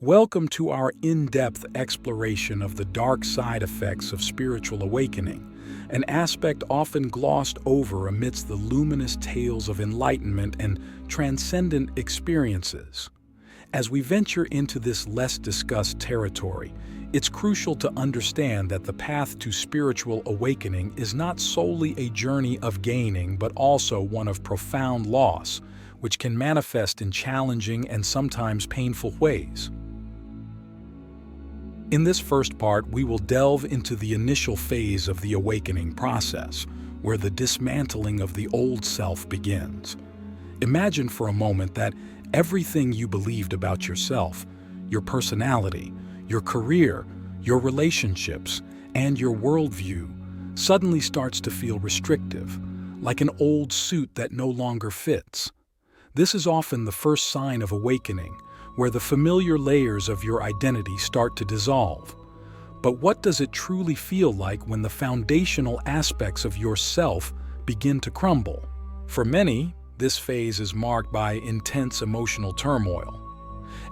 Welcome to our in-depth exploration of the dark side effects of spiritual awakening, an aspect often glossed over amidst the luminous tales of enlightenment and transcendent experiences. As we venture into this less discussed territory, it's crucial to understand that the path to spiritual awakening is not solely a journey of gaining but also one of profound loss, which can manifest in challenging and sometimes painful ways. In this first part, we will delve into the initial phase of the awakening process, where the dismantling of the old self begins. Imagine for a moment that everything you believed about yourself, your personality, your career, your relationships, and your worldview suddenly starts to feel restrictive, like an old suit that no longer fits. This is often the first sign of awakening, where the familiar layers of your identity start to dissolve. But what does it truly feel like when the foundational aspects of yourself begin to crumble? For many, this phase is marked by intense emotional turmoil.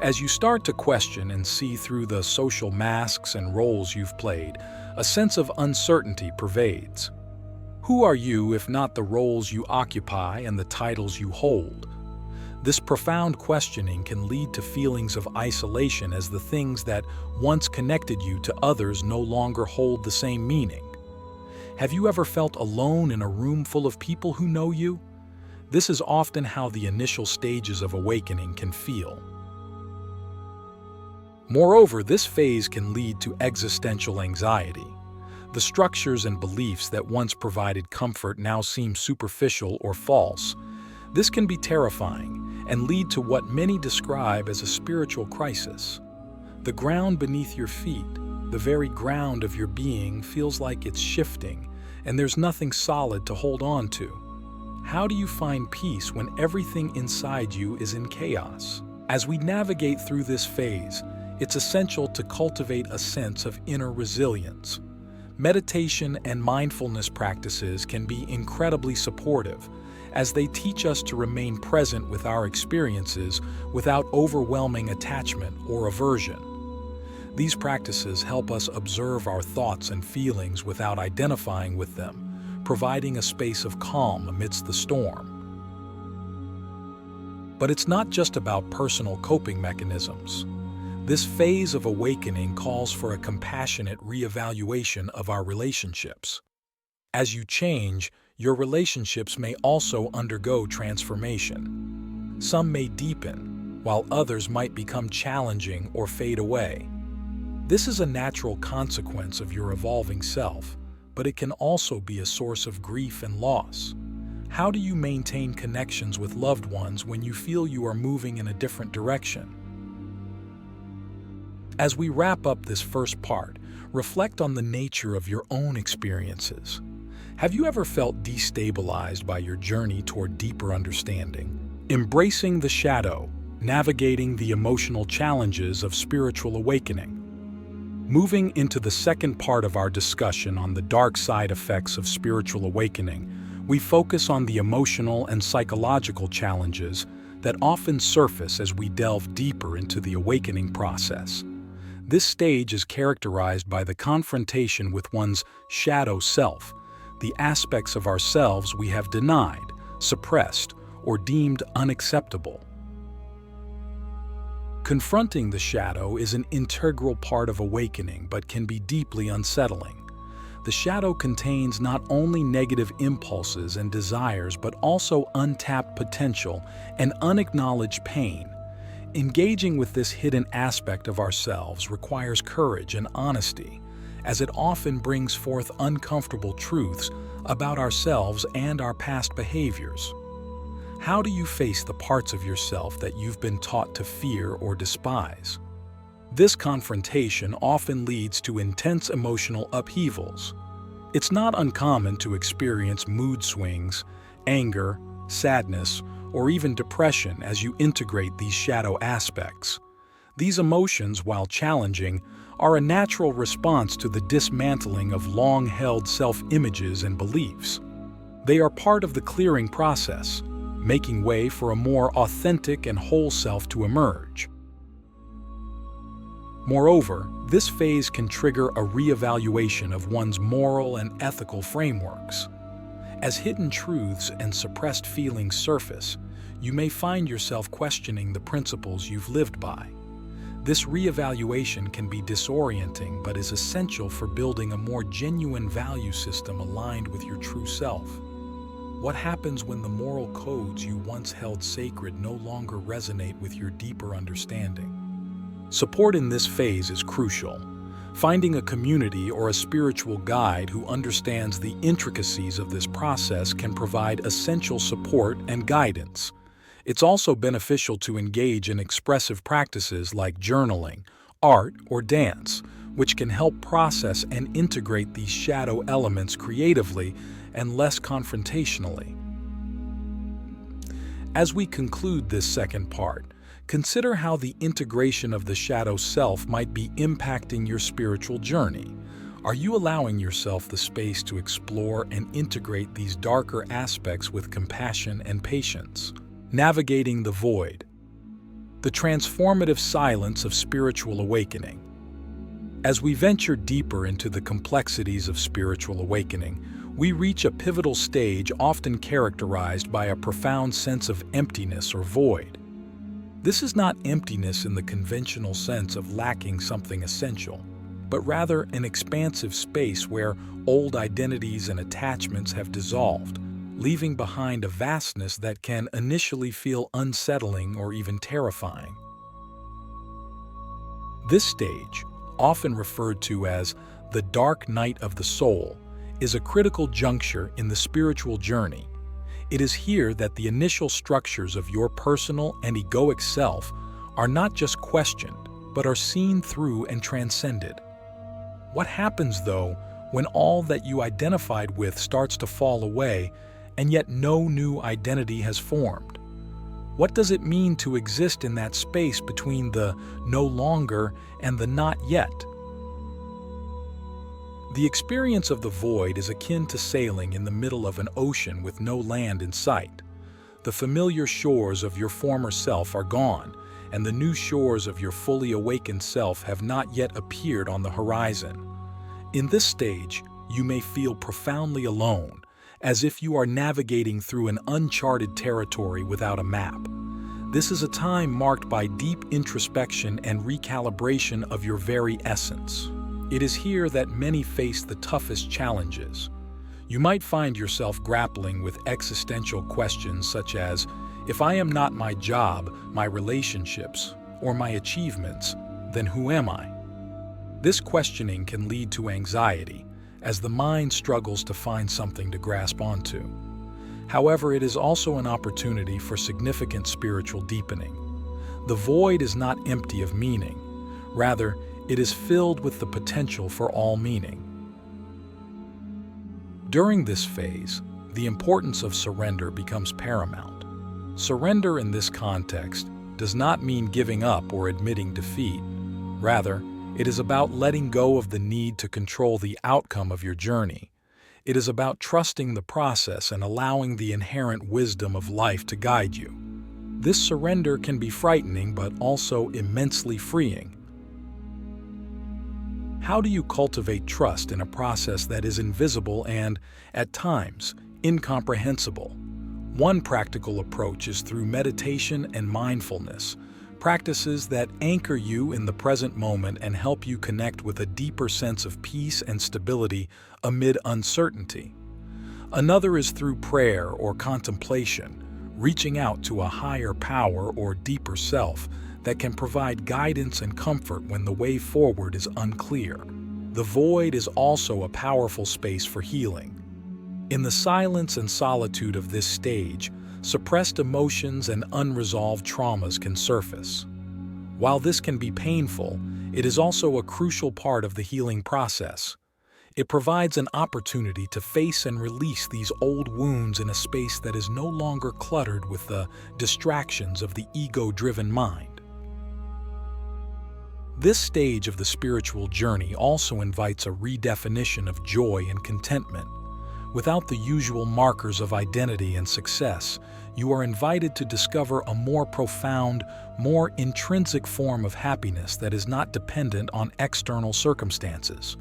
As you start to question and see through the social masks and roles you've played, a sense of uncertainty pervades. Who are you if not the roles you occupy and the titles you hold? This profound questioning can lead to feelings of isolation as the things that once connected you to others no longer hold the same meaning. Have you ever felt alone in a room full of people who know you? This is often how the initial stages of awakening can feel. Moreover, this phase can lead to existential anxiety. The structures and beliefs that once provided comfort now seem superficial or false. This can be terrifying and lead to what many describe as a spiritual crisis. The ground beneath your feet, the very ground of your being, feels like it's shifting, and there's nothing solid to hold on to. How do you find peace when everything inside you is in chaos? As we navigate through this phase, it's essential to cultivate a sense of inner resilience. Meditation and mindfulness practices can be incredibly supportive, as they teach us to remain present with our experiences without overwhelming attachment or aversion. These practices help us observe our thoughts and feelings without identifying with them, providing a space of calm amidst the storm. But it's not just about personal coping mechanisms. This phase of awakening calls for a compassionate reevaluation of our relationships. As you change, your relationships may also undergo transformation. Some may deepen, while others might become challenging or fade away. This is a natural consequence of your evolving self, but it can also be a source of grief and loss. How do you maintain connections with loved ones when you feel you are moving in a different direction? As we wrap up this first part, reflect on the nature of your own experiences. Have you ever felt destabilized by your journey toward deeper understanding? Embracing the shadow, navigating the emotional challenges of spiritual awakening. Moving into the second part of our discussion on the dark side effects of spiritual awakening, we focus on the emotional and psychological challenges that often surface as we delve deeper into the awakening process. This stage is characterized by the confrontation with one's shadow self, the aspects of ourselves we have denied, suppressed, or deemed unacceptable. Confronting the shadow is an integral part of awakening but can be deeply unsettling. The shadow contains not only negative impulses and desires but also untapped potential and unacknowledged pain. Engaging with this hidden aspect of ourselves requires courage and honesty, as it often brings forth uncomfortable truths about ourselves and our past behaviors. How do you face the parts of yourself that you've been taught to fear or despise? This confrontation often leads to intense emotional upheavals. It's not uncommon to experience mood swings, anger, sadness, or even depression as you integrate these shadow aspects. These emotions, while challenging, are a natural response to the dismantling of long-held self-images and beliefs. They are part of the clearing process, making way for a more authentic and whole self to emerge. Moreover, this phase can trigger a reevaluation of one's moral and ethical frameworks. As hidden truths and suppressed feelings surface, you may find yourself questioning the principles you've lived by. This reevaluation can be disorienting but is essential for building a more genuine value system aligned with your true self. What happens when the moral codes you once held sacred no longer resonate with your deeper understanding? Support in this phase is crucial. Finding a community or a spiritual guide who understands the intricacies of this process can provide essential support and guidance. It's also beneficial to engage in expressive practices like journaling, art, or dance, which can help process and integrate these shadow elements creatively and less confrontationally. As we conclude this second part, consider how the integration of the shadow self might be impacting your spiritual journey. Are you allowing yourself the space to explore and integrate these darker aspects with compassion and patience? Navigating the void. The transformative silence of spiritual awakening. As we venture deeper into the complexities of spiritual awakening, we reach a pivotal stage often characterized by a profound sense of emptiness or void. This is not emptiness in the conventional sense of lacking something essential, but rather an expansive space where old identities and attachments have dissolved, leaving behind a vastness that can initially feel unsettling or even terrifying. This stage, often referred to as the dark night of the soul, is a critical juncture in the spiritual journey. It is here that the initial structures of your personal and egoic self are not just questioned, but are seen through and transcended. What happens, though, when all that you identified with starts to fall away, and yet no new identity has formed? What does it mean to exist in that space between the no longer and the not yet? The experience of the void is akin to sailing in the middle of an ocean with no land in sight. The familiar shores of your former self are gone, and the new shores of your fully awakened self have not yet appeared on the horizon. In this stage, you may feel profoundly alone, as if you are navigating through an uncharted territory without a map. This is a time marked by deep introspection and recalibration of your very essence. It is here that many face the toughest challenges. You might find yourself grappling with existential questions such as, if I am not my job, my relationships, or my achievements, then who am I? This questioning can lead to anxiety, as the mind struggles to find something to grasp onto. However, it is also an opportunity for significant spiritual deepening. The void is not empty of meaning. Rather, it is filled with the potential for all meaning. During this phase, the importance of surrender becomes paramount. Surrender in this context does not mean giving up or admitting defeat. Rather, it is about letting go of the need to control the outcome of your journey. It is about trusting the process and allowing the inherent wisdom of life to guide you. This surrender can be frightening but also immensely freeing. How do you cultivate trust in a process that is invisible and, at times, incomprehensible? One practical approach is through meditation and mindfulness, practices that anchor you in the present moment and help you connect with a deeper sense of peace and stability amid uncertainty. Another is through prayer or contemplation, reaching out to a higher power or deeper self that can provide guidance and comfort when the way forward is unclear. The void is also a powerful space for healing. In the silence and solitude of this stage, suppressed emotions and unresolved traumas can surface. While this can be painful, it is also a crucial part of the healing process. It provides an opportunity to face and release these old wounds in a space that is no longer cluttered with the distractions of the ego-driven mind. This stage of the spiritual journey also invites a redefinition of joy and contentment. Without the usual markers of identity and success, you are invited to discover a more profound, more intrinsic form of happiness that is not dependent on external circumstances.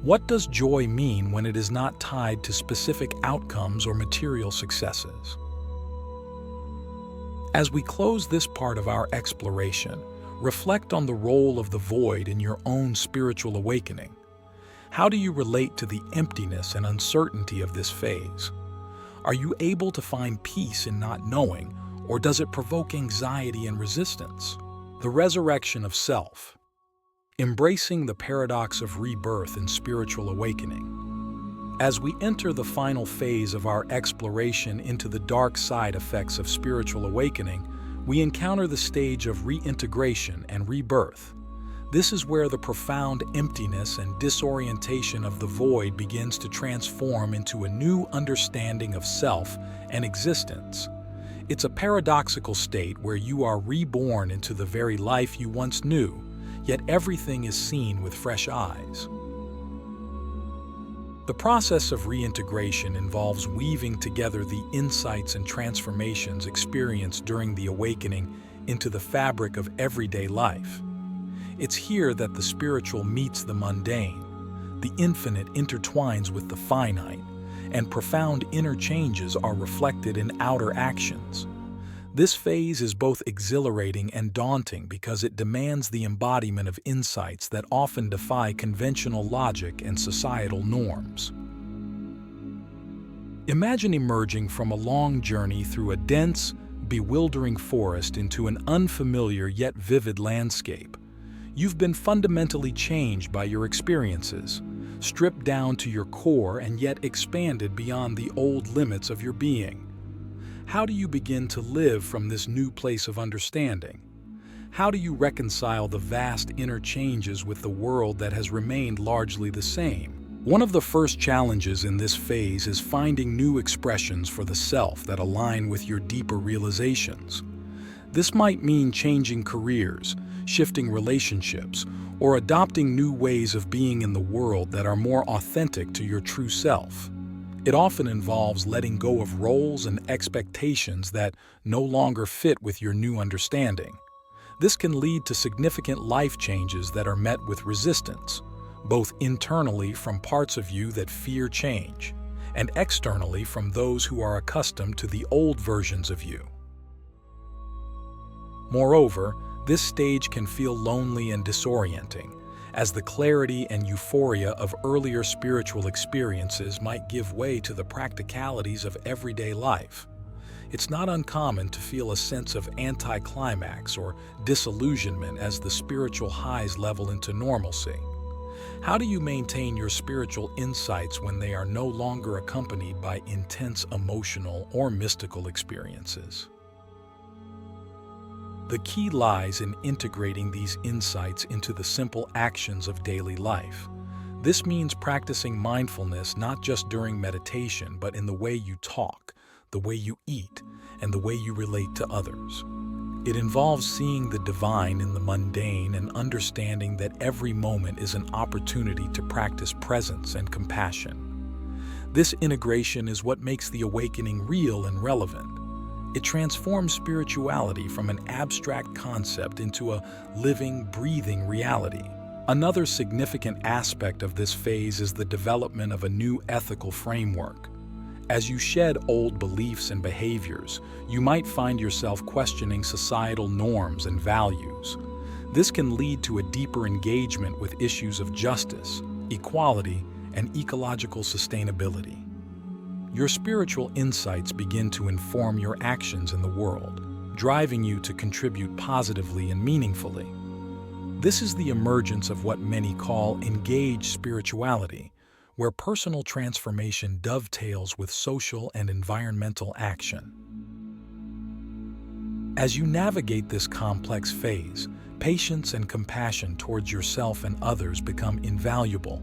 What does joy mean when it is not tied to specific outcomes or material successes? As we close this part of our exploration, reflect on the role of the void in your own spiritual awakening. How do you relate to the emptiness and uncertainty of this phase? Are you able to find peace in not knowing, or does it provoke anxiety and resistance? The resurrection of self. Embracing the paradox of rebirth and spiritual awakening. As we enter the final phase of our exploration into the dark side effects of spiritual awakening, we encounter the stage of reintegration and rebirth. This is where the profound emptiness and disorientation of the void begins to transform into a new understanding of self and existence. It's a paradoxical state where you are reborn into the very life you once knew, yet everything is seen with fresh eyes. The process of reintegration involves weaving together the insights and transformations experienced during the awakening into the fabric of everyday life. It's here that the spiritual meets the mundane, the infinite intertwines with the finite, and profound inner changes are reflected in outer actions. This phase is both exhilarating and daunting because it demands the embodiment of insights that often defy conventional logic and societal norms. Imagine emerging from a long journey through a dense, bewildering forest into an unfamiliar yet vivid landscape. You've been fundamentally changed by your experiences, stripped down to your core and yet expanded beyond the old limits of your being. How do you begin to live from this new place of understanding? How do you reconcile the vast inner changes with the world that has remained largely the same? One of the first challenges in this phase is finding new expressions for the self that align with your deeper realizations. This might mean changing careers, shifting relationships, or adopting new ways of being in the world that are more authentic to your true self. It often involves letting go of roles and expectations that no longer fit with your new understanding. This can lead to significant life changes that are met with resistance, both internally from parts of you that fear change, and externally from those who are accustomed to the old versions of you. Moreover, this stage can feel lonely and disorienting, as the clarity and euphoria of earlier spiritual experiences might give way to the practicalities of everyday life. It's not uncommon to feel a sense of anticlimax or disillusionment as the spiritual highs level into normalcy. How do you maintain your spiritual insights when they are no longer accompanied by intense emotional or mystical experiences? The key lies in integrating these insights into the simple actions of daily life. This means practicing mindfulness not just during meditation, but in the way you talk, the way you eat, and the way you relate to others. It involves seeing the divine in the mundane and understanding that every moment is an opportunity to practice presence and compassion. This integration is what makes the awakening real and relevant. It transforms spirituality from an abstract concept into a living, breathing reality. Another significant aspect of this phase is the development of a new ethical framework. As you shed old beliefs and behaviors, you might find yourself questioning societal norms and values. This can lead to a deeper engagement with issues of justice, equality, and ecological sustainability. Your spiritual insights begin to inform your actions in the world, driving you to contribute positively and meaningfully. This is the emergence of what many call engaged spirituality, where personal transformation dovetails with social and environmental action. As you navigate this complex phase, patience and compassion towards yourself and others become invaluable.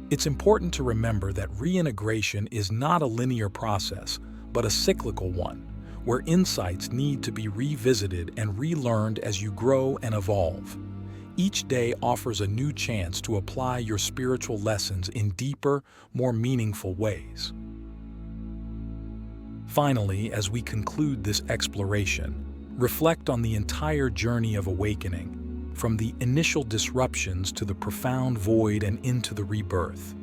It's important to remember that reintegration is not a linear process, but a cyclical one, where insights need to be revisited and relearned as you grow and evolve. Each day offers a new chance to apply your spiritual lessons in deeper, more meaningful ways. Finally, as we conclude this exploration, reflect on the entire journey of awakening, from the initial disruptions to the profound void and into the rebirth.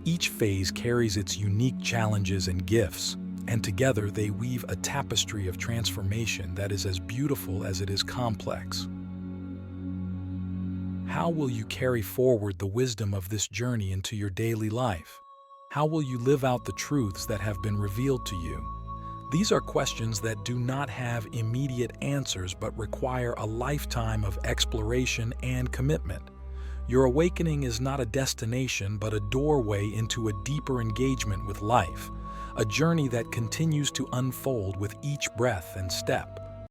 Each phase carries its unique challenges and gifts, and together they weave a tapestry of transformation that is as beautiful as it is complex. How will you carry forward the wisdom of this journey into your daily life? How will you live out the truths that have been revealed to you? These are questions that do not have immediate answers but require a lifetime of exploration and commitment. Your awakening is not a destination but a doorway into a deeper engagement with life, a journey that continues to unfold with each breath and step.